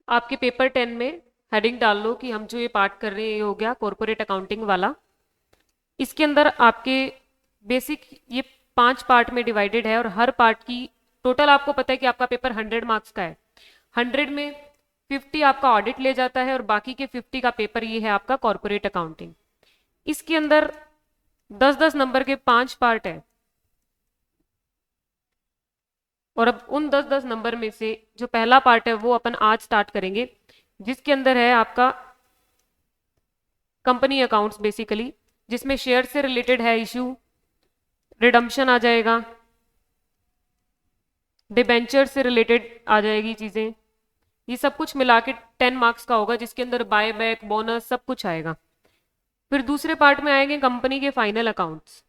आपके पेपर 10 में हेडिंग डाल लो कि हम जो ये पार्ट कर रहे हैं ये हो गया कॉर्पोरेट अकाउंटिंग वाला। इसके अंदर आपके बेसिक ये 5 पार्ट में डिवाइडेड है और हर पार्ट की टोटल आपको पता है कि आपका पेपर 100 मार्क्स का है। 100 में 50 आपका ऑडिट ले जाता है और बाकी के 50 का पेपर ये है आपका कॉर्पोरेट अकाउंटिंग। इसके अंदर 10-10 नंबर के 5 पार्ट है और अब उन 10-10 नंबर में से जो पहला पार्ट है वो अपन आज स्टार्ट करेंगे, जिसके अंदर है आपका कंपनी अकाउंट्स बेसिकली, जिसमें शेयर से रिलेटेड है इशू, रिडम्पशन आ जाएगा, डिबेंचर से रिलेटेड आ जाएगी चीजें। ये सब कुछ मिला के 10 मार्क्स का होगा, जिसके अंदर बाय बैक बोनस सब कुछ आएगा। फिर दूसरे पार्ट में आएंगे कंपनी के फाइनल अकाउंट्स।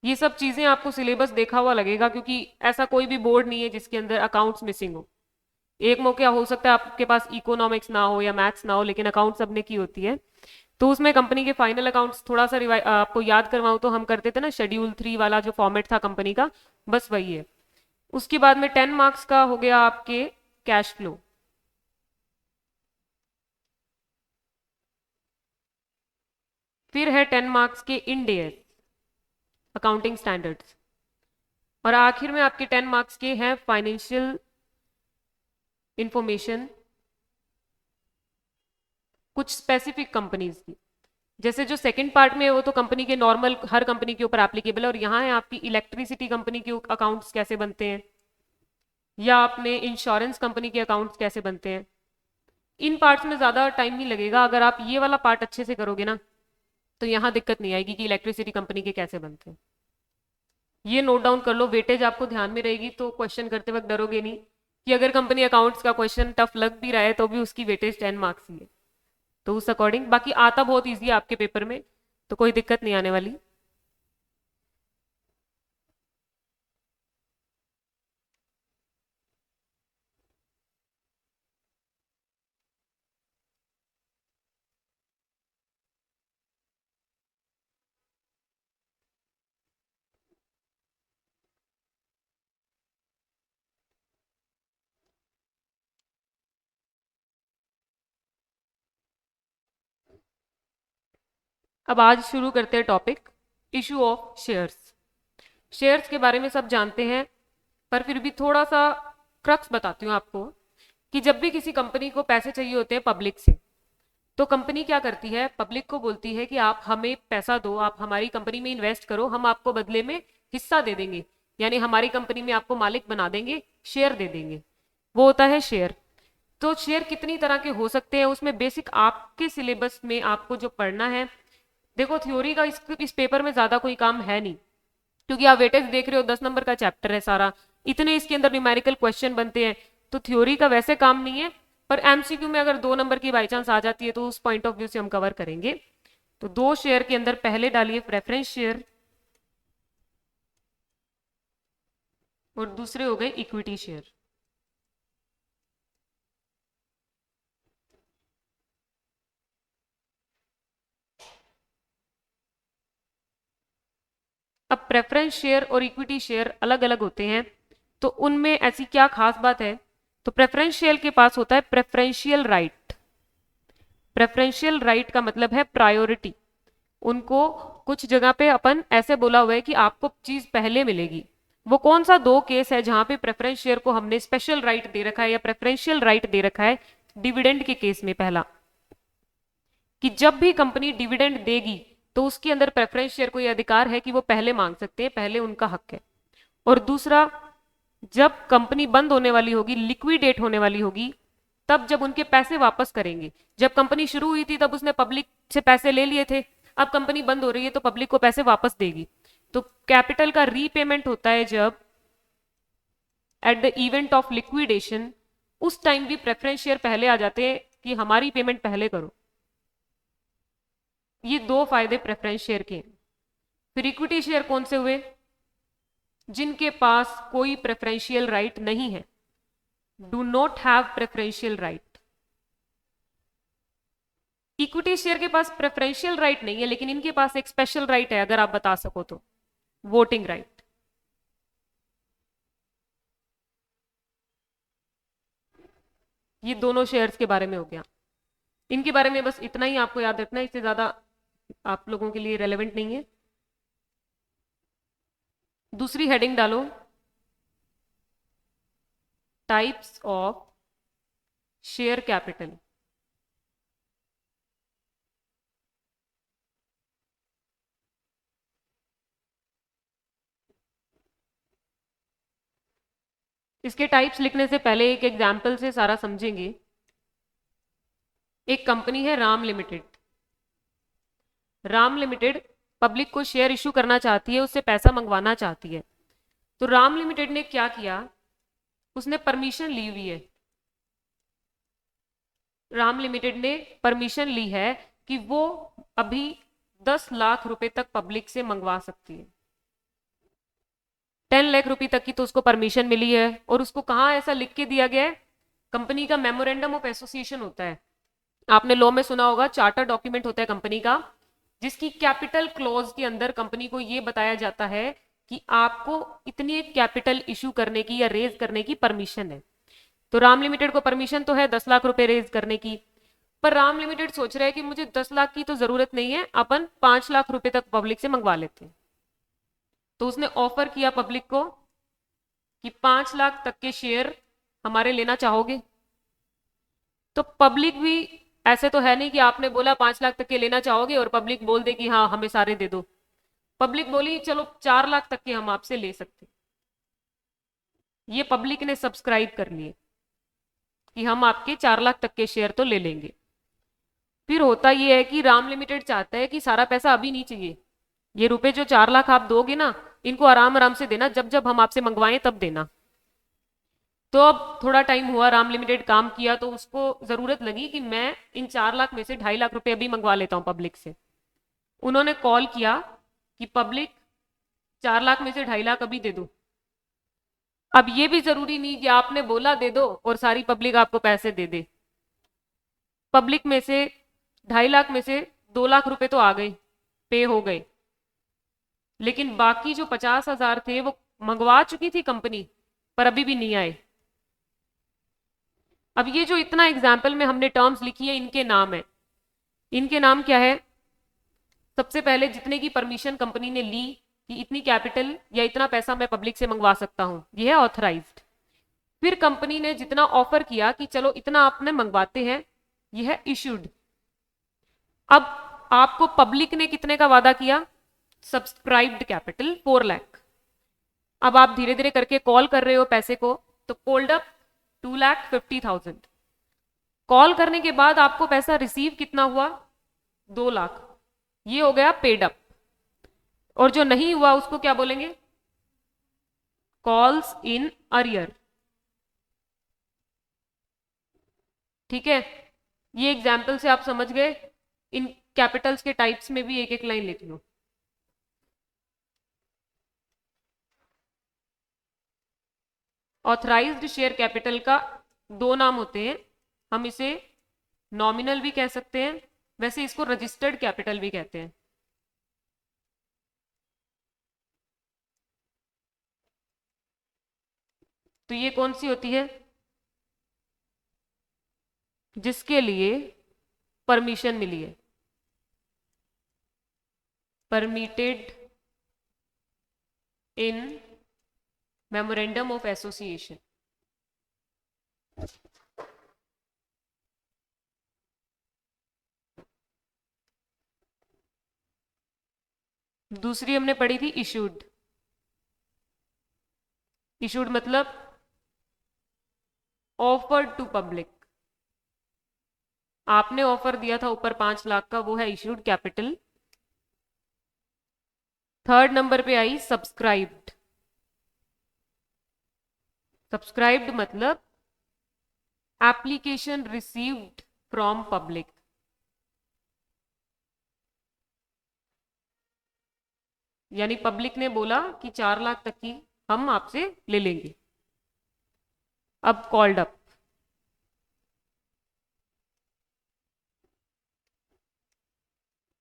ये सब चीजें आपको सिलेबस देखा हुआ लगेगा, क्योंकि ऐसा कोई भी बोर्ड नहीं है जिसके अंदर अकाउंट्स मिसिंग हो। एक मौका हो सकता है आपके पास इकोनॉमिक्स ना हो या मैथ्स ना हो, लेकिन अकाउंट सबने की होती है। तो उसमें कंपनी के फाइनल अकाउंट्स थोड़ा सा आपको याद करवाऊं तो हम करते थे ना शेड्यूल 3 वाला जो फॉर्मेट था कंपनी का, बस वही है। उसके बाद में 10 मार्क्स का हो गया आपके कैश फ्लो। फिर है 10 मार्क्स के इंड एस अकाउंटिंग स्टैंडर्ड्स। और आखिर में आपके 10 मार्क्स के हैं फाइनेंशियल इंफॉर्मेशन कुछ स्पेसिफिक कंपनीज की। जैसे जो सेकंड पार्ट में है वो तो कंपनी के नॉर्मल हर कंपनी के ऊपर एप्लीकेबल है, और यहाँ है आपकी इलेक्ट्रिसिटी कंपनी के अकाउंट्स कैसे बनते हैं, या अपने इंश्योरेंस कंपनी के अकाउंट्स कैसे बनते हैं। इन पार्ट्स में ज्यादा टाइम नहीं लगेगा, अगर आप ये वाला पार्ट अच्छे से करोगे ना तो यहाँ दिक्कत नहीं आएगी कि इलेक्ट्रिसिटी कंपनी के कैसे बनते हैं। ये नोट डाउन कर लो, वेटेज आपको ध्यान में रहेगी तो क्वेश्चन करते वक्त डरोगे नहीं कि अगर कंपनी अकाउंट्स का क्वेश्चन टफ लग भी रहा है तो भी उसकी वेटेज 10 मार्क्स ही है। तो उस अकॉर्डिंग बाकी आता बहुत ईजी है आपके पेपर में, तो कोई दिक्कत नहीं आने वाली। अब आज शुरू करते हैं topic issue of shares. Shares के बारे में सब जानते हैं, पर फिर भी थोड़ा सा क्रक्स बताती हूँ आपको कि जब भी किसी कंपनी को पैसे चाहिए होते हैं पब्लिक से, तो कंपनी क्या करती है, पब्लिक को बोलती है कि आप हमें पैसा दो, आप हमारी कंपनी में इन्वेस्ट करो, हम आपको बदले में हिस्सा दे देंगे, यानी हमारी कंपनी में आपको मालिक बना देंगे, शेयर दे देंगे। वो होता है शेयर। तो शेयर कितनी तरह के हो सकते हैं, उसमें बेसिक आपके सिलेबस में आपको जो पढ़ना है, देखो थ्योरी का इस पेपर में ज्यादा कोई काम है नहीं, क्योंकि आप वेटेज देख रहे हो 10 नंबर का चैप्टर है सारा, इतने इसके अंदर न्यूमेरिकल क्वेश्चन बनते हैं, तो थ्योरी का वैसे काम नहीं है। पर एमसीक्यू में अगर 2 नंबर की बाई चांस आ जाती है तो उस पॉइंट ऑफ व्यू से हम कवर करेंगे। तो दो शेयर के अंदर पहले डालिए प्रेफरेंस शेयर और दूसरे हो गए इक्विटी शेयर। अब प्रेफरेंस शेयर और इक्विटी शेयर अलग अलग होते हैं, तो उनमें ऐसी क्या खास बात है। तो प्रेफरेंस शेयर के पास होता है प्रेफरेंशियल राइट। प्रेफरेंशियल राइट का मतलब है प्रायोरिटी। उनको कुछ जगह पे अपन ऐसे बोला हुआ है कि आपको चीज पहले मिलेगी। वो कौन सा दो केस है जहां पे प्रेफरेंस शेयर को हमने स्पेशल राइट दे रखा है या प्रेफरेंशियल राइट दे रखा है। डिविडेंड के केस में पहला, कि जब भी कंपनी डिविडेंड देगी तो उसके अंदर प्रेफरेंस शेयर को यह अधिकार है कि वो पहले मांग सकते हैं, पहले उनका हक है। और दूसरा, जब कंपनी बंद होने वाली होगी, लिक्विडेट होने वाली होगी, तब जब उनके पैसे वापस करेंगे। जब कंपनी शुरू हुई थी तब उसने पब्लिक से पैसे ले लिए थे, अब कंपनी बंद हो रही है तो पब्लिक को पैसे वापस देगी। तो कैपिटल का रीपेमेंट होता है जब at the event of liquidation, उस टाइम भी प्रेफरेंस शेयर पहले आ जाते हैं कि हमारी पेमेंट पहले करो। ये दो फायदे प्रेफरेंस शेयर के। फिर इक्विटी शेयर कौन से हुए? जिनके पास कोई प्रेफरेंशियल राइट नहीं है, do not have preferential right. Equity share के पास प्रेफरेंशियल राइट नहीं है, लेकिन इनके पास एक स्पेशल राइट है, अगर आप बता सको तो, वोटिंग राइट। ये दोनों शेयर्स के बारे में हो गया। इनके बारे में बस इतना ही आपको याद रखना है, इससे ज्यादा आप लोगों के लिए रेलेवेंट नहीं है। दूसरी हेडिंग डालो, टाइप्स ऑफ शेयर कैपिटल। इसके टाइप्स लिखने से पहले एक एग्जाम्पल से सारा समझेंगे। एक कंपनी है Ram limited. Ram limited public को शेयर इशू करना चाहती है, उससे पैसा मंगवाना चाहती है। तो राम लिमिटेड ने क्या किया, उसने परमिशन ली हुई है, राम लिमिटेड ने परमिशन ली है कि वो अभी 10 लाख रुपए तक पब्लिक से मंगवा सकती है। 10 लाख रुपए तक की तो उसको परमिशन मिली है। और उसको कहाँ ऐसा लिख के दिया गया है? कंपनी का मेमोरेंडम ऑफ एसोसिएशन होता है, आपने लॉ में सुना होगा, चार्टर डॉक्यूमेंट होता है कंपनी का, जिसकी कैपिटल क्लॉज के अंदर कंपनी को यह बताया जाता है कि आपको इतनी कैपिटल इशू करने की या रेज करने की परमिशन है। तो राम लिमिटेड को परमिशन तो है 10 लाख रुपए रेज करने की, पर राम लिमिटेड सोच रहा है कि मुझे 10 लाख की तो जरूरत नहीं है, अपन 5 लाख रुपए तक पब्लिक से मंगवा लेते हैं। तो उसने ऑफर किया पब्लिक को कि 5 लाख तक के शेयर हमारे लेना चाहोगे? तो पब्लिक भी, ऐसे तो है नहीं कि आपने बोला 5 लाख तक के लेना चाहोगे और पब्लिक बोल दे कि हाँ हमें सारे दे दो। पब्लिक बोली चलो 4 लाख तक के हम आपसे ले सकते। ये पब्लिक ने सब्सक्राइब कर लिए कि हम आपके 4 लाख तक के शेयर तो ले लेंगे। फिर होता ये है कि राम लिमिटेड चाहता है कि सारा पैसा अभी नहीं चाहिए, ये रुपए जो 4 लाख आप दोगे ना, इनको आराम आराम से देना, जब जब हम आपसे मंगवाएं तब देना। तो अब थोड़ा टाइम हुआ, राम लिमिटेड काम किया, तो उसको जरूरत लगी कि मैं इन 4 लाख में से 2.5 लाख रुपए अभी मंगवा लेता हूं पब्लिक से। उन्होंने कॉल किया कि पब्लिक 4 लाख में से 2.5 लाख अभी दे दो। अब ये भी जरूरी नहीं कि आपने बोला दे दो और सारी पब्लिक आपको पैसे दे दे। पब्लिक में से 2.5 लाख में से 2 लाख रुपए तो आ गए, पे हो गए, लेकिन बाकी जो 50,000 थे वो मंगवा चुकी थी कंपनी, पर अभी भी नहीं आए। अब ये जो इतना एग्जाम्पल में हमने टर्म्स लिखी है, इनके नाम है। इनके नाम क्या है? सबसे पहले जितने की परमिशन कंपनी ने ली कि इतनी कैपिटल या इतना पैसा मैं पब्लिक से मंगवा सकता हूं, यह है ऑथराइज्ड। फिर कंपनी ने जितना ऑफर किया कि चलो इतना आपने मंगवाते हैं, यह है इश्यूड। अब आपको पब्लिक ने कितने का वादा किया? Subscribed capital 4 lakh. अब आप धीरे धीरे करके कॉल कर रहे हो पैसे को, तो कोल्ड अप 2,50,000। कॉल करने के बाद आपको पैसा रिसीव कितना हुआ? 2 लाख। ये हो गया पेड अप। और जो नहीं हुआ उसको क्या बोलेंगे? Calls in arrear. ठीक है, ये एग्जाम्पल से आप समझ गए। इन कैपिटल्स के टाइप्स में भी एक एक लाइन लिख लो। ऑथराइज्ड शेयर कैपिटल का 2 नाम होते हैं, हम इसे नॉमिनल भी कह सकते हैं, वैसे इसको रजिस्टर्ड कैपिटल भी कहते हैं। तो ये कौन सी होती है? जिसके लिए परमिशन मिली है, permitted in memorandum of association. दूसरी हमने पढ़ी थी इशूड। इशूड मतलब ऑफर्ड टू पब्लिक। आपने ऑफर दिया था ऊपर 5 लाख का, वो है इशूड कैपिटल। थर्ड नंबर पे आई सब्सक्राइब्ड। सब्सक्राइब्ड मतलब एप्लीकेशन रिसीव्ड फ्रॉम पब्लिक। यानी पब्लिक ने बोला कि 4 लाख तक की हम आपसे ले लेंगे। अब called up,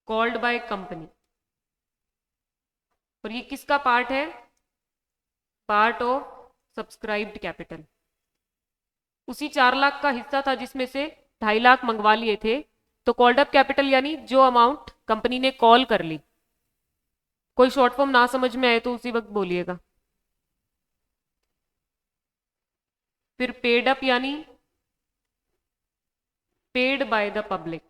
called by company, और ये किसका पार्ट है? Part of subscribed capital. उसी 4 लाख का हिस्सा था जिसमें से 2.5 लाख मंगवा लिए थे। तो कॉल्ड अप कैपिटल यानी जो अमाउंट कंपनी ने कॉल कर ली। कोई शॉर्ट फॉर्म ना समझ में आए तो उसी वक्त बोलिएगा। फिर पेड अप यानी पेड बाय द पब्लिक।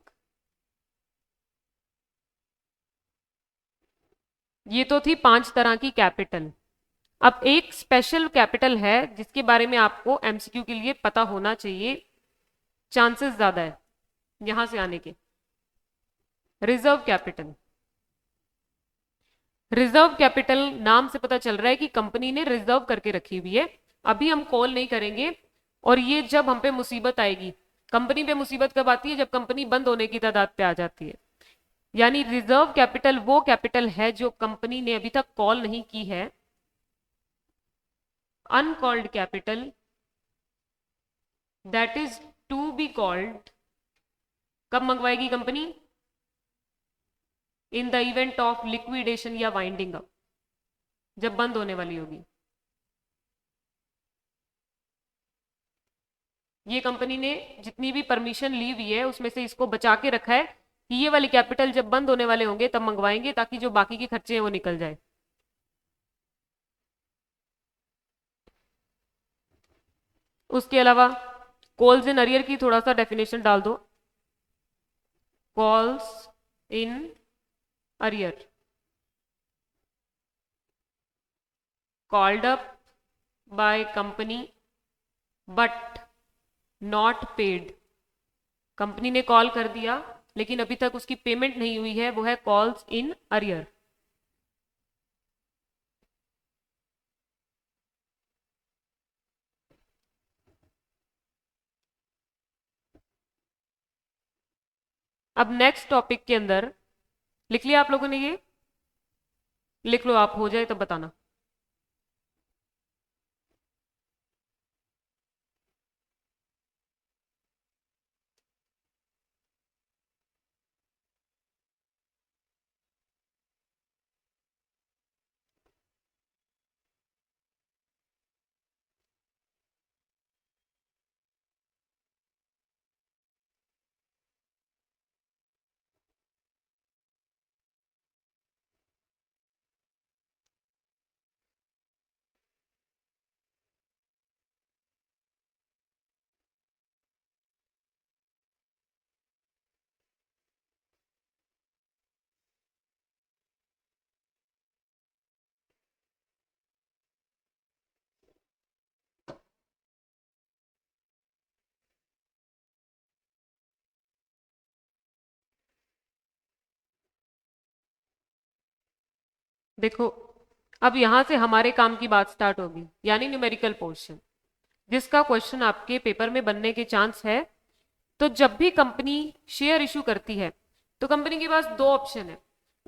ये तो थी 5 तरह की कैपिटल। अब एक स्पेशल कैपिटल है जिसके बारे में आपको एमसीक्यू के लिए पता होना चाहिए, चांसेस ज्यादा है यहां से आने के। Reserve capital. रिजर्व कैपिटल नाम से पता चल रहा है कि कंपनी ने रिजर्व करके रखी हुई है, अभी हम कॉल नहीं करेंगे। और ये जब हम पे मुसीबत आएगी, कंपनी पे मुसीबत कब आती है? जब कंपनी बंद होने की तादाद पे आ जाती है। यानी रिजर्व कैपिटल वो कैपिटल है जो कंपनी ने अभी तक कॉल नहीं की है। Uncalled capital that is to be called, कब मंगवाएगी company? In the event of liquidation या वाइंडिंग अप, जब बंद होने वाली होगी। ये कंपनी ने जितनी भी परमिशन ली हुई है उसमें से इसको बचा के रखा है कि ये वाली कैपिटल जब बंद होने वाले होंगे तब मंगवाएंगे, ताकि जो बाकी के खर्चे हैं वो निकल जाए। उसके अलावा कॉल्स इन अरियर की थोड़ा सा डेफिनेशन डाल दो। Calls in arrear, called up by company but not paid. Company ने कॉल कर दिया लेकिन अभी तक उसकी पेमेंट नहीं हुई है, वो है कॉल्स इन अरियर। अब नेक्स्ट टॉपिक के अंदर लिख लिया आप लोगों ने? ये लिख लो आप, हो जाए तो बताना। देखो, अब यहां से हमारे काम की बात स्टार्ट होगी, यानी न्यूमेरिकल पोर्शन, जिसका क्वेश्चन आपके पेपर में बनने के चांस है। तो जब भी कंपनी शेयर इशू करती है तो कंपनी के पास दो ऑप्शन है।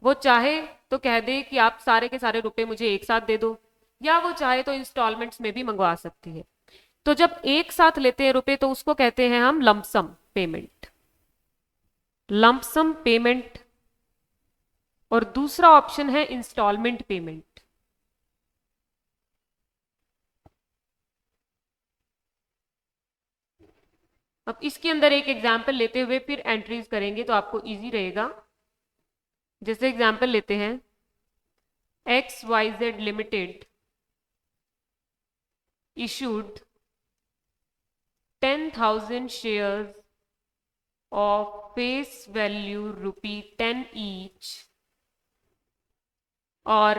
वो चाहे तो कह दे कि आप सारे के सारे रुपए मुझे एक साथ दे दो, या वो चाहे तो इंस्टॉलमेंट्स में भी मंगवा सकती है। तो जब एक साथ लेते हैं रुपए तो उसको कहते हैं हम लंपसम पेमेंट, लंपसम पेमेंट। और दूसरा ऑप्शन है इंस्टॉलमेंट पेमेंट। अब इसके अंदर एक एग्जाम्पल लेते हुए फिर एंट्रीज करेंगे तो आपको इजी रहेगा। जैसे एग्जाम्पल लेते हैं, XYZ limited issued 10,000 shares of face value ₹10 each। और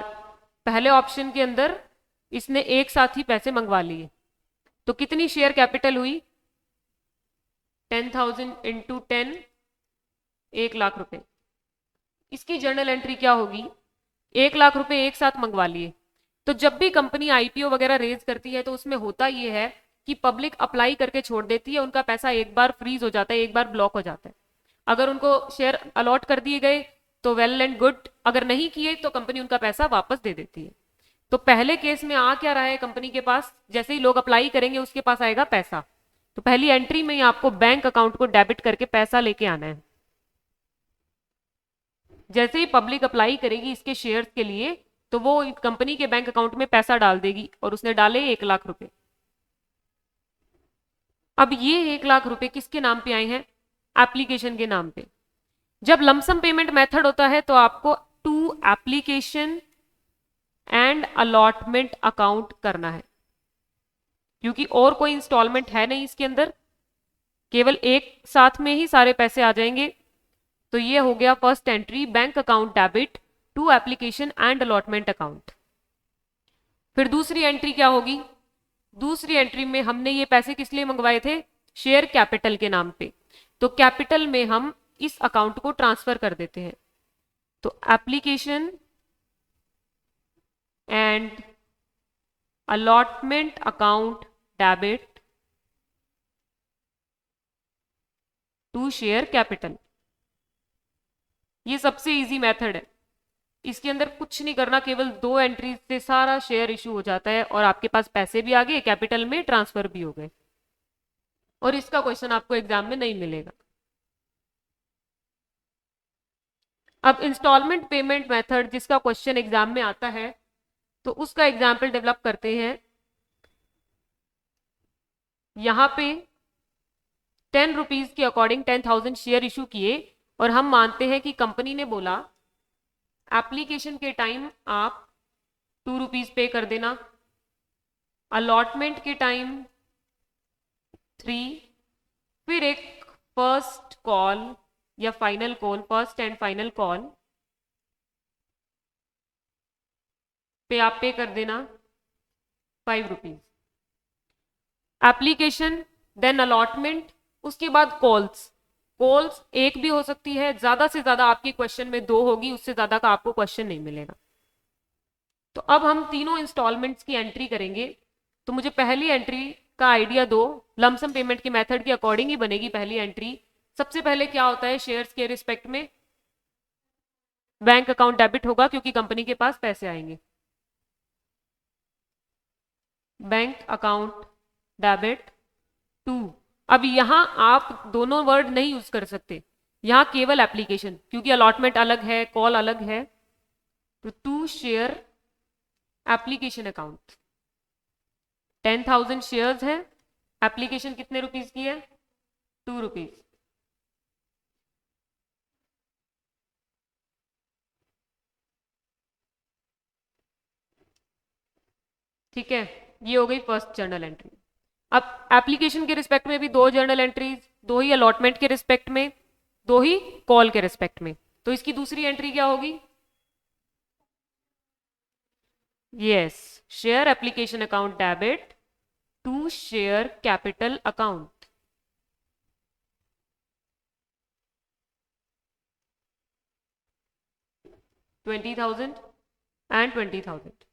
पहले ऑप्शन के अंदर इसने एक साथ ही पैसे मंगवा लिए, तो कितनी शेयर कैपिटल हुई? 10,000 इंटू 10, 1 लाख रुपए। इसकी जर्नल एंट्री क्या होगी? 1 लाख रुपए एक साथ मंगवा लिए, तो जब भी कंपनी आईपीओ वगैरह रेज करती है तो उसमें होता ये है कि पब्लिक अप्लाई करके छोड़ देती है, उनका पैसा एक बार फ्रीज हो जाता है, एक बार ब्लॉक हो जाता है। अगर उनको शेयर अलॉट कर दिए गए तो वेल एंड गुड, अगर नहीं किए तो कंपनी उनका पैसा वापस दे देती है। तो पहले केस में आ क्या रहा है, कंपनी के पास जैसे ही लोग अप्लाई करेंगे उसके पास आएगा पैसा। तो पहली एंट्री में ही आपको बैंक अकाउंट को डेबिट करके पैसा लेके आना है। जैसे ही पब्लिक अप्लाई करेगी इसके शेयर्स के लिए तो वो कंपनी के बैंक अकाउंट में पैसा डाल देगी, और उसने डाले 1 लाख रुपए। अब ये 1 लाख रुपए किसके नाम पे आए हैं? एप्लीकेशन के नाम पे। जब लमसम पेमेंट मेथड होता है तो आपको to application and allotment account करना है, क्योंकि और कोई इंस्टॉलमेंट है नहीं इसके अंदर, केवल एक साथ में ही सारे पैसे आ जाएंगे। तो ये हो गया first entry, bank account debit to application and allotment account. फिर दूसरी एंट्री क्या होगी? दूसरी एंट्री में हमने ये पैसे किस लिए मंगवाए थे? शेयर कैपिटल के नाम पे। तो कैपिटल में हम इस अकाउंट को ट्रांसफर कर देते हैं। तो application and allotment account debit to share capital. ये सबसे इजी मेथड है, इसके अंदर कुछ नहीं करना, केवल 2 एंट्री से सारा शेयर इशू हो जाता है और आपके पास पैसे भी आ गए, कैपिटल में ट्रांसफर भी हो गए। और इसका क्वेश्चन आपको एग्जाम में नहीं मिलेगा। अब इंस्टॉलमेंट पेमेंट मेथड जिसका क्वेश्चन एग्जाम में आता है तो उसका एग्जाम्पल डेवलप करते हैं। यहां पे 10 रुपीज के अकॉर्डिंग 10,000 शेयर इशू किए, और हम मानते हैं कि कंपनी ने बोला एप्लीकेशन के टाइम आप 2 रुपीज पे कर देना, अलॉटमेंट के टाइम 3, फिर एक फर्स्ट कॉल या final call, first and final call पे आप पे कर देना 5 रुपीज। एप्लीकेशन देन अलॉटमेंट, उसके बाद कॉल्स। कॉल्स एक भी हो सकती है, ज्यादा से ज्यादा आपके क्वेश्चन में 2 होगी, उससे ज्यादा का आपको क्वेश्चन नहीं मिलेगा। तो अब हम तीनों इंस्टॉलमेंट्स की एंट्री करेंगे। तो मुझे पहली एंट्री का आइडिया दो, लमसम पेमेंट के मेथड के अकॉर्डिंग ही बनेगी पहली एंट्री। सबसे पहले क्या होता है, शेयर्स के रिस्पेक्ट में बैंक अकाउंट डेबिट होगा क्योंकि कंपनी के पास पैसे आएंगे। बैंक अकाउंट डेबिट टू, अब यहां आप दोनों वर्ड नहीं यूज कर सकते, यहां केवल एप्लीकेशन, क्योंकि अलॉटमेंट अलग है, कॉल अलग है। तो to share application account, 10,000 shares है, एप्लीकेशन कितने रुपीज की है? 2 रुपीज। ठीक है, ये हो गई फर्स्ट जर्नल एंट्री। अब एप्लीकेशन के रिस्पेक्ट में भी 2 जर्नल एंट्रीज, 2 ही अलॉटमेंट के रिस्पेक्ट में, 2 ही कॉल के रिस्पेक्ट में। तो इसकी दूसरी एंट्री क्या होगी? Yes, share application account debit to share capital account. $20,000 and 20,000।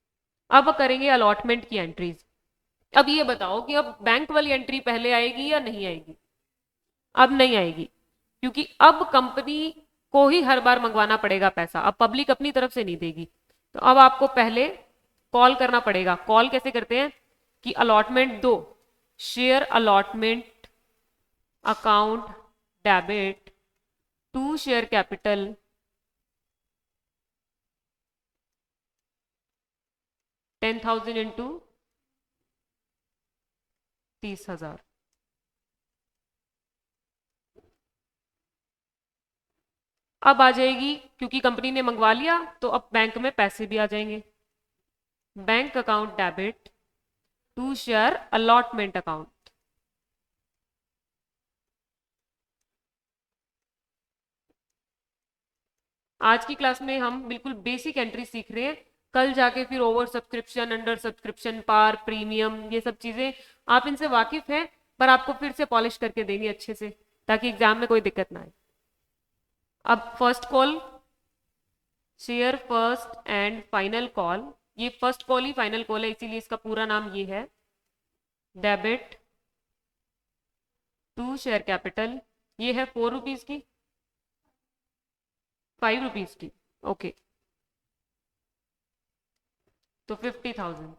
अब करेंगे अलॉटमेंट की एंट्रीज। अब ये बताओ कि अब बैंक वाली एंट्री पहले आएगी या नहीं आएगी? अब नहीं आएगी, क्योंकि अब कंपनी को ही हर बार मंगवाना पड़ेगा पैसा, अब पब्लिक अपनी तरफ से नहीं देगी। तो अब आपको पहले कॉल करना पड़ेगा। कॉल कैसे करते हैं कि अलॉटमेंट दो, share allotment account debit to share capital 10,000 into 30,000। अब आ जाएगी, क्योंकि कंपनी ने मंगवा लिया तो अब बैंक में पैसे भी आ जाएंगे। Bank account debit to share allotment account. आज की क्लास में हम बिल्कुल बेसिक एंट्री सीख रहे हैं, कल जाके फिर ओवर सब्सक्रिप्शन, अंडर सब्सक्रिप्शन, पार, प्रीमियम, ये सब चीजें आप इनसे वाकिफ हैं, पर आपको फिर से पॉलिश करके देंगे अच्छे से, ताकि एग्जाम में कोई दिक्कत ना आए। अब first call, share first and final call ये फर्स्ट कॉल ही फाइनल कॉल है, इसीलिए इसका पूरा नाम ये है, डेबिट टू शेयर कैपिटल। ये है 4 रुपीज की, 5 रुपीज की, ओके। तो 50,000।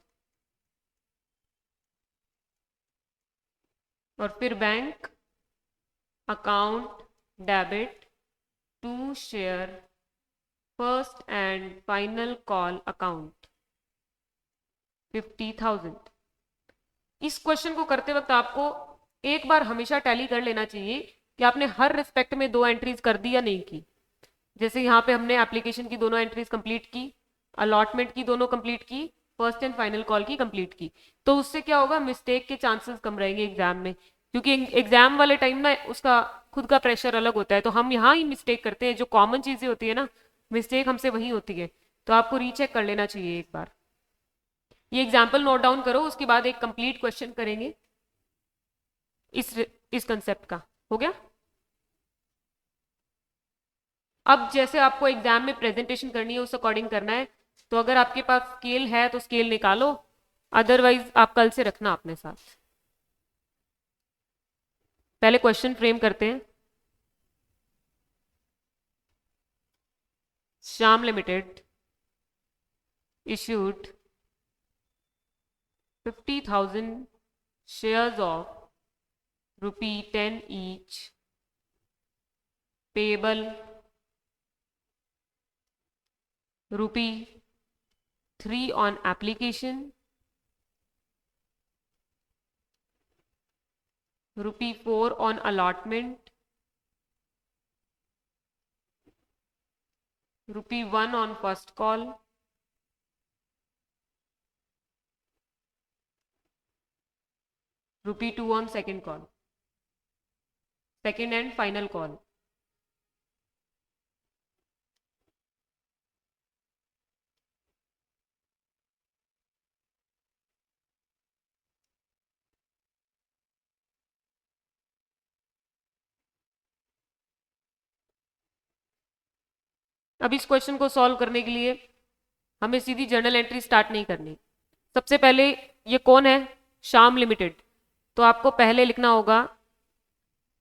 और फिर bank account debit to share first and final call account 50,000। इस क्वेश्चन को करते वक्त आपको एक बार हमेशा टैली कर लेना चाहिए कि आपने हर रिस्पेक्ट में 2 एंट्रीज कर दी या नहीं की। जैसे यहाँ पे हमने एप्लीकेशन की दोनों एंट्रीज कंप्लीट की, अलॉटमेंट की दोनों कंप्लीट की, फर्स्ट एंड फाइनल कॉल की कंप्लीट की, तो उससे क्या होगा, मिस्टेक के चांसेस कम रहेंगे एग्जाम में। क्योंकि एग्जाम वाले टाइम ना उसका खुद का प्रेशर अलग होता है, तो हम यहाँ ही मिस्टेक करते हैं, जो कॉमन चीजें होती है ना, मिस्टेक हमसे वही होती है। तो आपको रीचेक कर लेना चाहिए एक बार। ये एग्जाम्पल नोट डाउन करो, उसके बाद एक कंप्लीट क्वेश्चन करेंगे इस कंसेप्ट का। हो गया। अब जैसे आपको एग्जाम में प्रेजेंटेशन करनी है उस अकॉर्डिंग करना है, तो अगर आपके पास स्केल है तो स्केल निकालो, अदरवाइज आप कल से रखना अपने साथ। पहले क्वेश्चन फ्रेम करते हैं। Shyam limited issued 50,000 shares of ₹10 each, payable ₹3 on application, ₹4 on allotment, ₹1 on first call, ₹2 on second call, second and final call। अब इस क्वेश्चन को सॉल्व करने के लिए हमें सीधी जर्नल एंट्री स्टार्ट नहीं करनी। सबसे पहले ये कौन है, श्याम लिमिटेड, तो आपको पहले लिखना होगा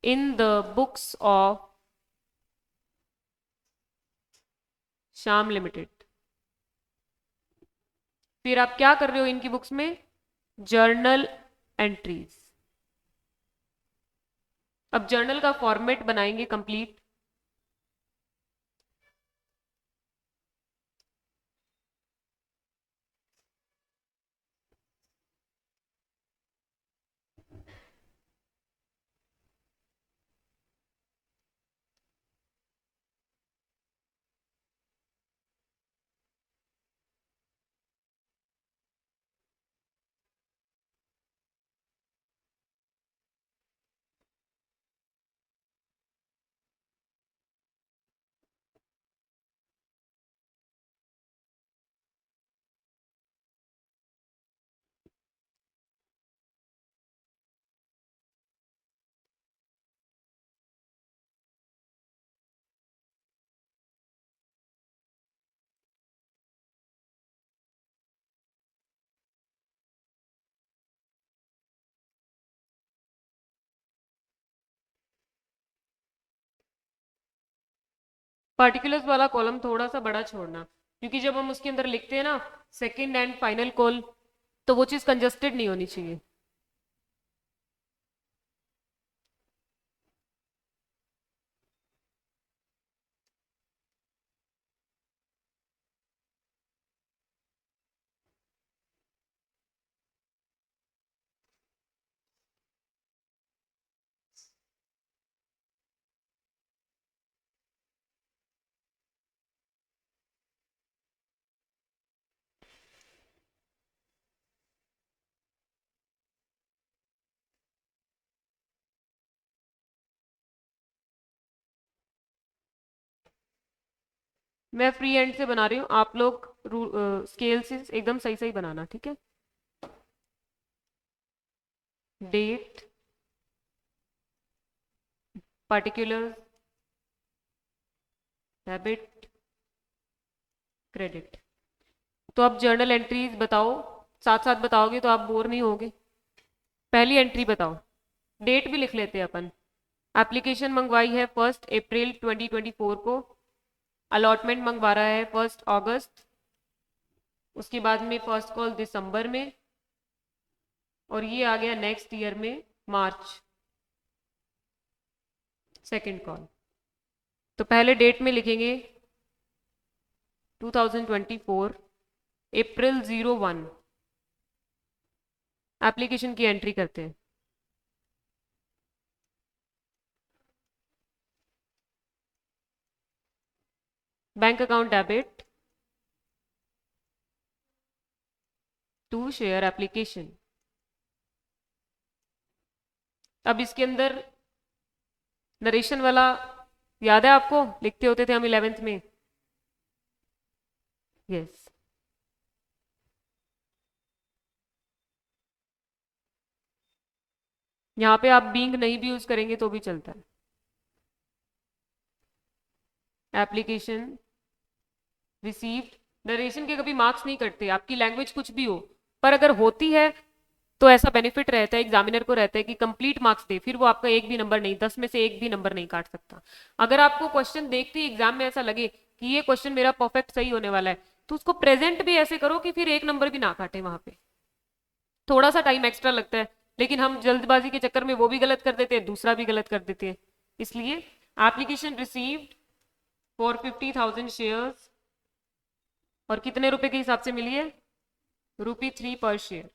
in the books of Shyam limited. फिर आप क्या कर रहे हो इनकी बुक्स में, जर्नल एंट्रीज। अब जर्नल का फॉर्मेट बनाएंगे कंप्लीट। पार्टिकुलर्स वाला कॉलम थोड़ा सा बड़ा छोड़ना, क्योंकि जब हम उसके अंदर लिखते हैं ना सेकंड एंड फाइनल कॉल, तो वो चीज कंजस्टेड नहीं होनी चाहिए। मैं फ्री हैंड से बना रही हूँ, आप लोग स्केल से एकदम सही सही बनाना, ठीक है। Date, particular, debit, credit. तो अब जर्नल एंट्रीज बताओ, साथ साथ बताओगे तो आप बोर नहीं होगे। पहली एंट्री बताओ, डेट भी लिख लेते हैं अपन। एप्लीकेशन मंगवाई है 1 अप्रैल 2024 को, अलॉटमेंट मंगवा रहा है 1 अगस्त, उसके बाद में फर्स्ट कॉल दिसंबर में, और ये आ गया नेक्स्ट ईयर में मार्च, सेकंड कॉल। तो पहले डेट में लिखेंगे 2024 April 01, एप्लीकेशन की एंट्री करते हैं। Bank account debit to share application. अब इसके अंदर नरेशन वाला याद है आपको, लिखते होते थे हम 11th में। यस, यहाँ पे आप बीइंग नहीं भी यूज करेंगे तो भी चलता है। एप्लीकेशन रिसीव्ड, नरेशन के कभी मार्क्स नहीं कटते, आपकी लैंग्वेज कुछ भी हो, पर अगर होती है तो ऐसा बेनिफिट रहता है एग्जामिनर को, रहता है कि कंप्लीट मार्क्स दे, फिर वो आपका एक भी नंबर नहीं, 10 में से एक भी नंबर नहीं काट सकता। अगर आपको क्वेश्चन देखते ही एग्जाम में ऐसा लगे कि ये क्वेश्चन मेरा परफेक्ट सही होने वाला है, तो उसको प्रेजेंट भी ऐसे करो कि फिर एक नंबर भी ना काटे वहां पे। थोड़ा सा टाइम एक्स्ट्रा लगता है, लेकिन हम जल्दबाजी के चक्कर में वो भी गलत कर देते हैं, दूसरा भी गलत कर देते हैं। इसलिए एप्लीकेशन रिसीव्ड फॉर 50,000 शेयर्स, और कितने रुपए के हिसाब से मिली है, ₹3 पर शेयर।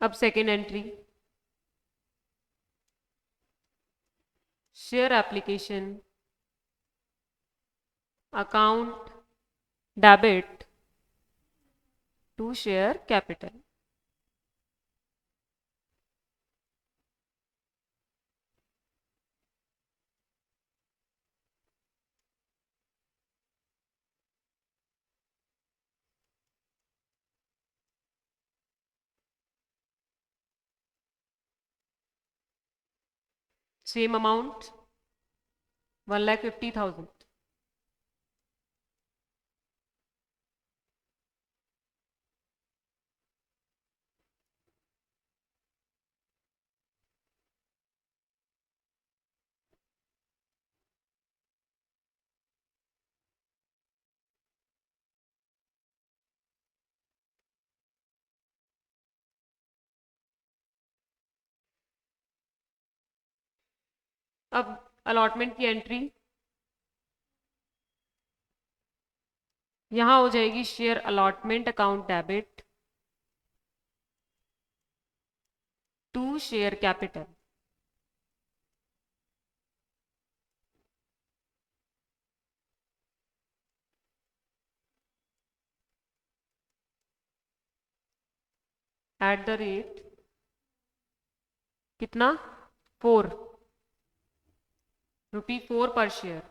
अब second entry, share application account debit to share capital. Same amount 1,50,000। अब अलॉटमेंट की एंट्री यहां हो जाएगी, share allotment account debit to share capital. At the rate कितना, 4, ₹4 पर शेयर।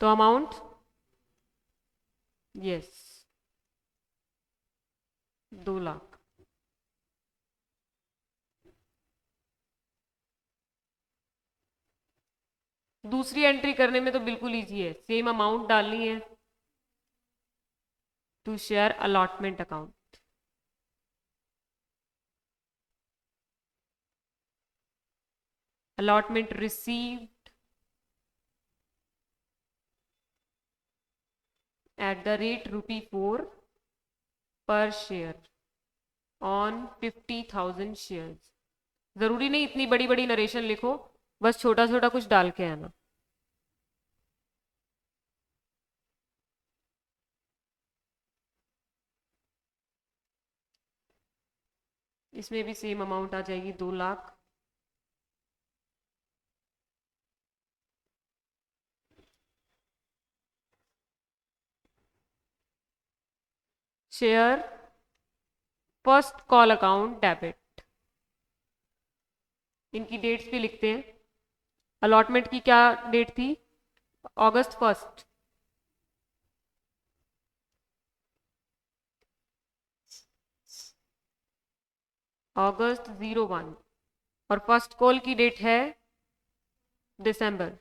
तो अमाउंट, यस, 2 लाख। दूसरी एंट्री करने में तो बिल्कुल इजी है, सेम अमाउंट डालनी है to share allotment account. Allotment received at the rate ₹4 per share on 50,000 shares. जरूरी नहीं इतनी बड़ी बड़ी नरेशन लिखो, बस छोटा छोटा कुछ डाल के आना। इसमें भी सेम अमाउंट आ जाएगी, 2 lakh. Share first call account debit, इनकी डेट्स भी लिखते हैं। अलॉटमेंट की क्या डेट थी, August 1। अगस्त 01 और फर्स्ट कॉल की डेट है दिसंबर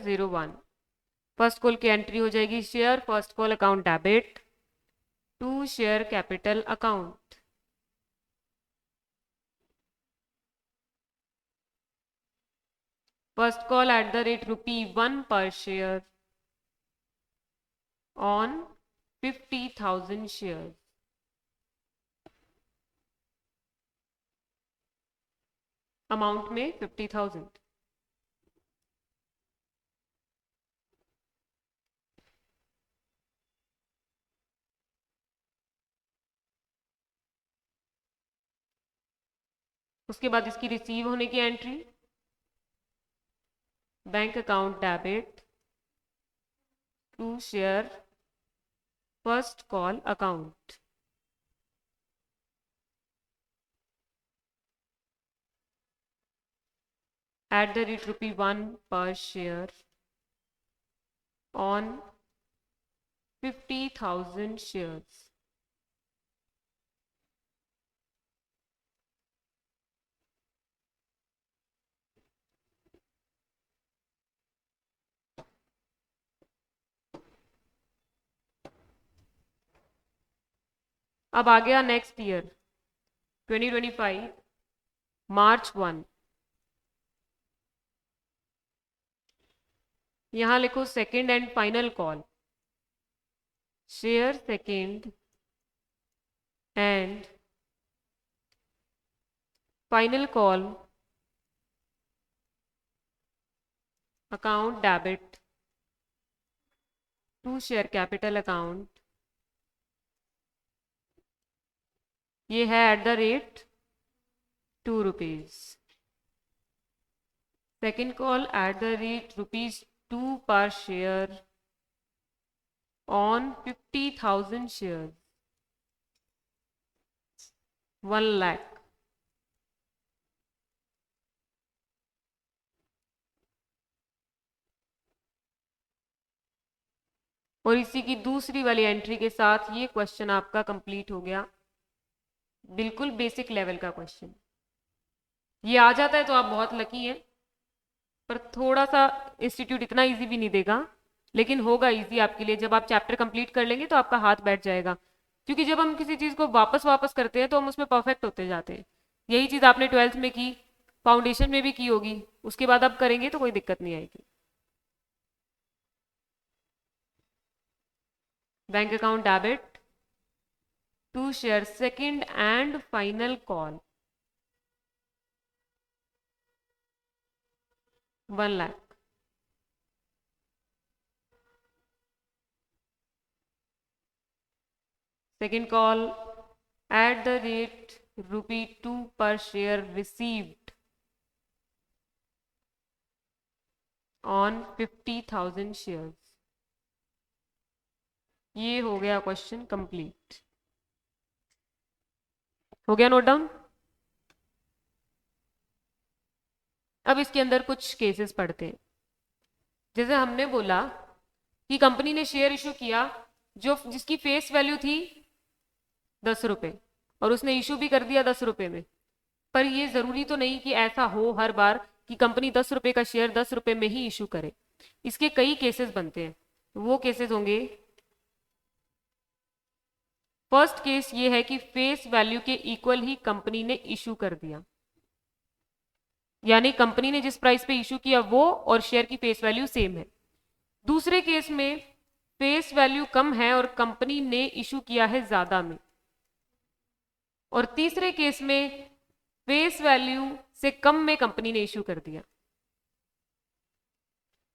01। फर्स्ट कॉल की एंट्री हो जाएगी share first call account debit to share capital account. First call at the rate ₹1 per share on 50,000 share. Amount में 50,000। उसके बाद इसकी रिसीव होने की entry bank account debit to share first call account. At the rate ₹1 per share on 50,000 shares. अब आ गया next year 2025 मार्च 1। यहां लिखो second and final call share second and final call account debit to share capital account. ये है at the rate ₹2। Second call at the rate ₹2 per share on 50,000 share 1 lakh. और इसी की दूसरी वाली एंट्री के साथ ये क्वेश्चन आपका कंप्लीट हो गया। बिल्कुल बेसिक लेवल का क्वेश्चन। ये आ जाता है तो आप बहुत लकी हैं, पर थोड़ा सा इंस्टीट्यूट इतना इजी भी नहीं देगा, लेकिन होगा इजी आपके लिए। जब आप चैप्टर कंप्लीट कर लेंगे तो आपका हाथ बैठ जाएगा, क्योंकि जब हम किसी चीज को वापस वापस करते हैं तो हम उसमें परफेक्ट होते जाते हैं। यही चीज आपने 12th में की, फाउंडेशन में भी की होगी, उसके बाद अब करेंगे तो कोई दिक्कत नहीं आएगी। Bank account debit to share second and final call 1 lakh. Second call at the rate ₹2 per share received on 50,000 shares। ये हो गया क्वेश्चन कंप्लीट। हो गया नोट डाउन। अब इसके अंदर कुछ केसेस पढ़ते हैं। जैसे हमने बोला कि कंपनी ने शेयर इशू किया जो जिसकी फेस वैल्यू थी ₹10 और उसने इशू भी कर दिया ₹10 में। पर ये जरूरी तो नहीं कि ऐसा हो हर बार कि कंपनी ₹10 का शेयर ₹10 में ही इशू करे। इसके कई केसेस बनते हैं। वो केसेस होंगे, फर्स्ट केस ये है कि फेस वैल्यू के इक्वल ही कंपनी ने इशू कर दिया, यानी कंपनी ने जिस प्राइस पे इशू किया वो और शेयर की फेस वैल्यू सेम है। दूसरे केस में फेस वैल्यू कम है और कंपनी ने इशू किया है ज्यादा में। और तीसरे केस में फेस वैल्यू से कम में कंपनी ने इशू कर दिया।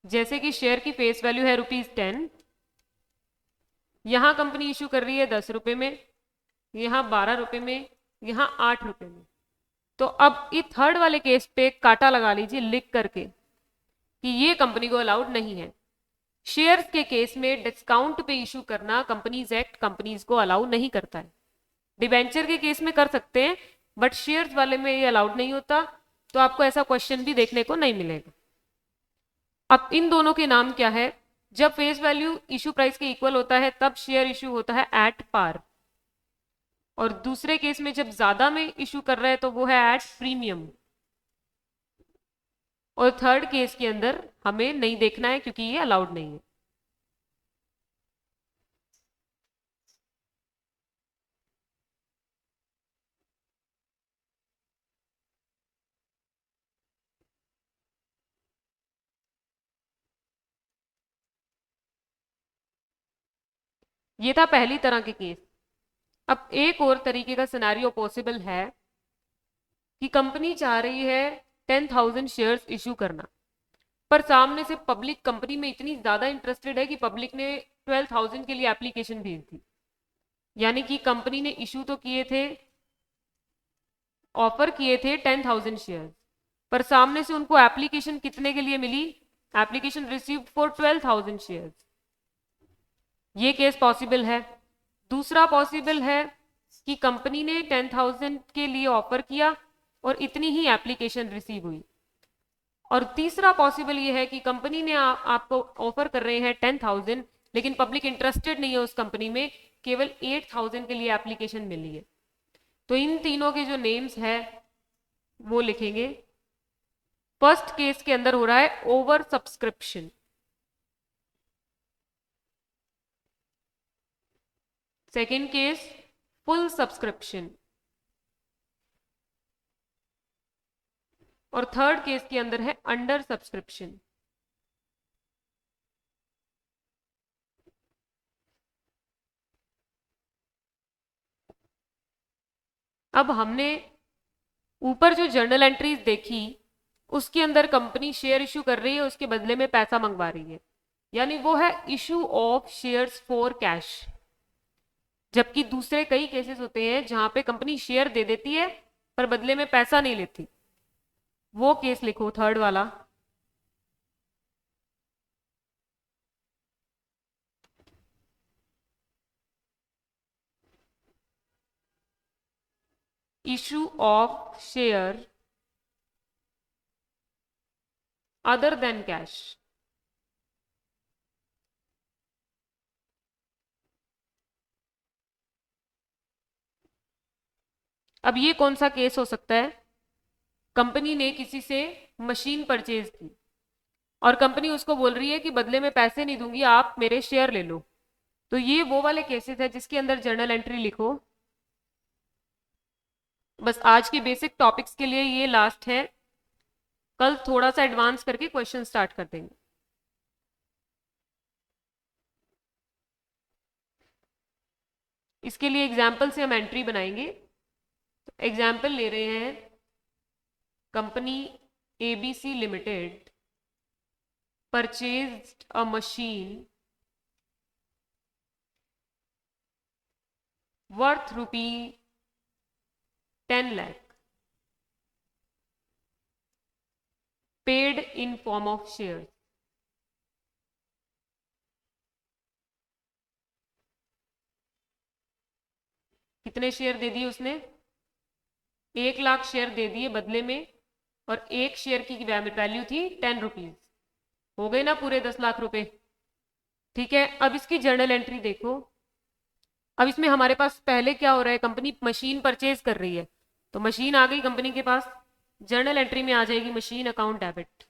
जैसे कि शेयर की फेस वैल्यू है ₹10, यहां कंपनी इशू कर रही है ₹10 में, यहां ₹12 में, यहां ₹8 में। तो अब इस थर्ड वाले केस पे काटा लगा लीजिए लिख करके कि ये कंपनी को अलाउड नहीं है। शेयर्स के केस में डिस्काउंट पे इशू करना कंपनीज एक्ट कंपनीज को अलाउ नहीं करता है। डिबेंचर के केस में कर सकते हैं, बट शेयर्स वाले में ये अलाउड नहीं होता। तो आपको ऐसा क्वेश्चन भी देखने को नहीं मिलेगा। अब इन दोनों के नाम क्या है? जब फेस वैल्यू इशू प्राइस के इक्वल होता है तब शेयर इशू होता है एट पार। और दूसरे केस में जब ज्यादा में इशू कर रहा है तो वो है एट प्रीमियम। और थर्ड केस के अंदर हमें नहीं देखना है क्योंकि ये अलाउड नहीं है। ये था पहली तरह के केस। अब एक और तरीके का सिनेरियो पॉसिबल है कि कंपनी चाह रही है 10,000 शेयर्स इशू करना, पर सामने से पब्लिक कंपनी में इतनी ज्यादा इंटरेस्टेड है कि पब्लिक ने 12,000 के लिए एप्लीकेशन भेज दी। यानी कि कंपनी ने इशू तो किए थे, ऑफर किए थे 10,000 शेयर्स, पर सामने से उनको एप्लीकेशन कितने के लिए मिली? Application received for 12,000 shares. ये केस पॉसिबल है। दूसरा पॉसिबल है कि कंपनी ने 10,000 के लिए ऑफर किया और इतनी ही एप्लीकेशन रिसीव हुई। और तीसरा पॉसिबल ये है कि कंपनी ने आपको ऑफर कर रहे हैं 10,000, लेकिन पब्लिक इंटरेस्टेड नहीं है उस कंपनी में, केवल 8,000 के लिए एप्लीकेशन मिली है। तो इन तीनों के जो नेम्स है वो लिखेंगे। फर्स्ट केस के अंदर हो रहा है over subscription, second case full subscription, और थर्ड केस के अंदर है अंडर सब्सक्रिप्शन। अब हमने ऊपर जो जर्नल एंट्रीज देखी उसके अंदर कंपनी शेयर इशू कर रही है, उसके बदले में पैसा मंगवा रही है, यानी वो है issue of shares for cash. जबकि दूसरे कई केसेस होते हैं जहां पे कंपनी शेयर दे देती है पर बदले में पैसा नहीं लेती। वो केस लिखो थर्ड वाला। Issue of share other than cash. अब ये कौन सा केस हो सकता है? कंपनी ने किसी से मशीन परचेज की और कंपनी उसको बोल रही है कि बदले में पैसे नहीं दूंगी, आप मेरे शेयर ले लो। तो ये वो वाले केसेस है जिसके अंदर जर्नल एंट्री लिखो। बस आज के बेसिक टॉपिक्स के लिए ये लास्ट है, कल थोड़ा सा एडवांस करके क्वेश्चन स्टार्ट कर देंगे। इसके लिए एग्जाम्पल से हम एंट्री बनाएंगे। तो एग्जाम्पल ले रहे हैं, company ABC limited purchased a machine worth rupee 10 lakh paid in form of share. कितने शेयर दे दिए उसने? 1 लाख शेयर दे दिए बदले में, और एक शेयर की वैल्यू थी 10 रुपीज। हो गए ना पूरे 10 लाख रुपए। ठीक है, अब इसकी जर्नल एंट्री देखो। अब इसमें हमारे पास पहले क्या हो रहा है, कंपनी मशीन परचेज कर रही है, तो मशीन आ गई कंपनी के पास, जर्नल एंट्री में आ जाएगी मशीन अकाउंट डेबिट।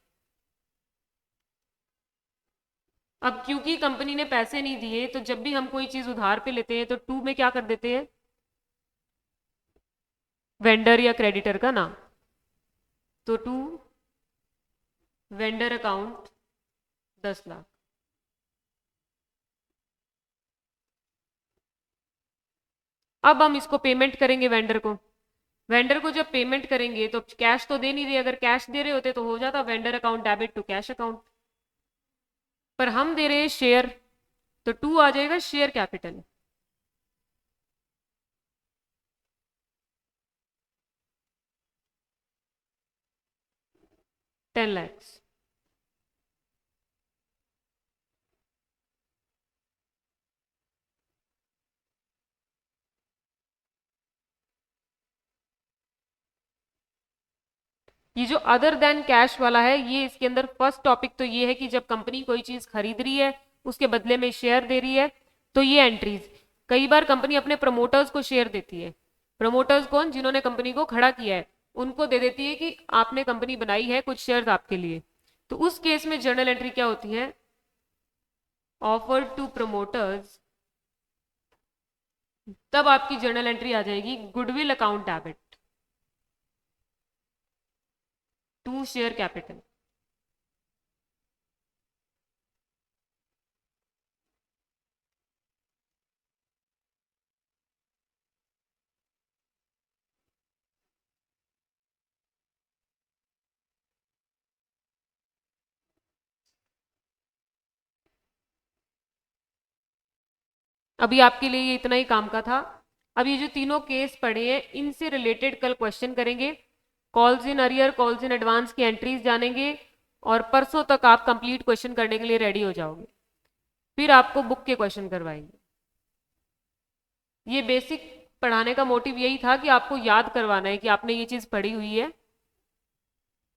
अब क्योंकि कंपनी ने पैसे नहीं दिए, तो जब भी हम कोई चीज उधार पे लेते हैं तो टू में क्या कर देते हैं? वेंडर या क्रेडिटर का नाम। तो टू वेंडर अकाउंट 10 लाख। अब हम इसको पेमेंट करेंगे वेंडर को। वेंडर को जब पेमेंट करेंगे तो कैश तो दे नहीं रहे, अगर कैश दे रहे होते तो हो जाता vendor account debit to cash account, पर हम दे रहे हैं शेयर, तो टू आ जाएगा शेयर कैपिटल। $10 lakhs। ये जो अदर देन कैश वाला है, ये इसके अंदर फर्स्ट टॉपिक तो ये है कि जब कंपनी कोई चीज खरीद रही है उसके बदले में शेयर दे रही है, तो ये एंट्रीज। कई बार कंपनी अपने प्रमोटर्स को शेयर देती है। प्रमोटर्स कौन? जिन्होंने कंपनी को खड़ा किया है, उनको दे देती है कि आपने कंपनी बनाई है, कुछ शेयर्स आपके लिए। तो उस केस में जर्नल एंट्री क्या होती है? Offer to promoters. तब आपकी जर्नल एंट्री आ जाएगी goodwill account debit to share capital. अभी आपके लिए ये इतना ही काम का था। अब ये जो तीनों केस पढ़े हैं, इनसे रिलेटेड कल क्वेश्चन करेंगे। Calls in arrear, calls in advance की एंट्रीज जानेंगे, और परसों तक आप कंप्लीट क्वेश्चन करने के लिए रेडी हो जाओगे। फिर आपको बुक के क्वेश्चन करवाएंगे। ये बेसिक पढ़ाने का मोटिव यही था कि आपको याद करवाना है कि आपने ये चीज़ पढ़ी हुई है,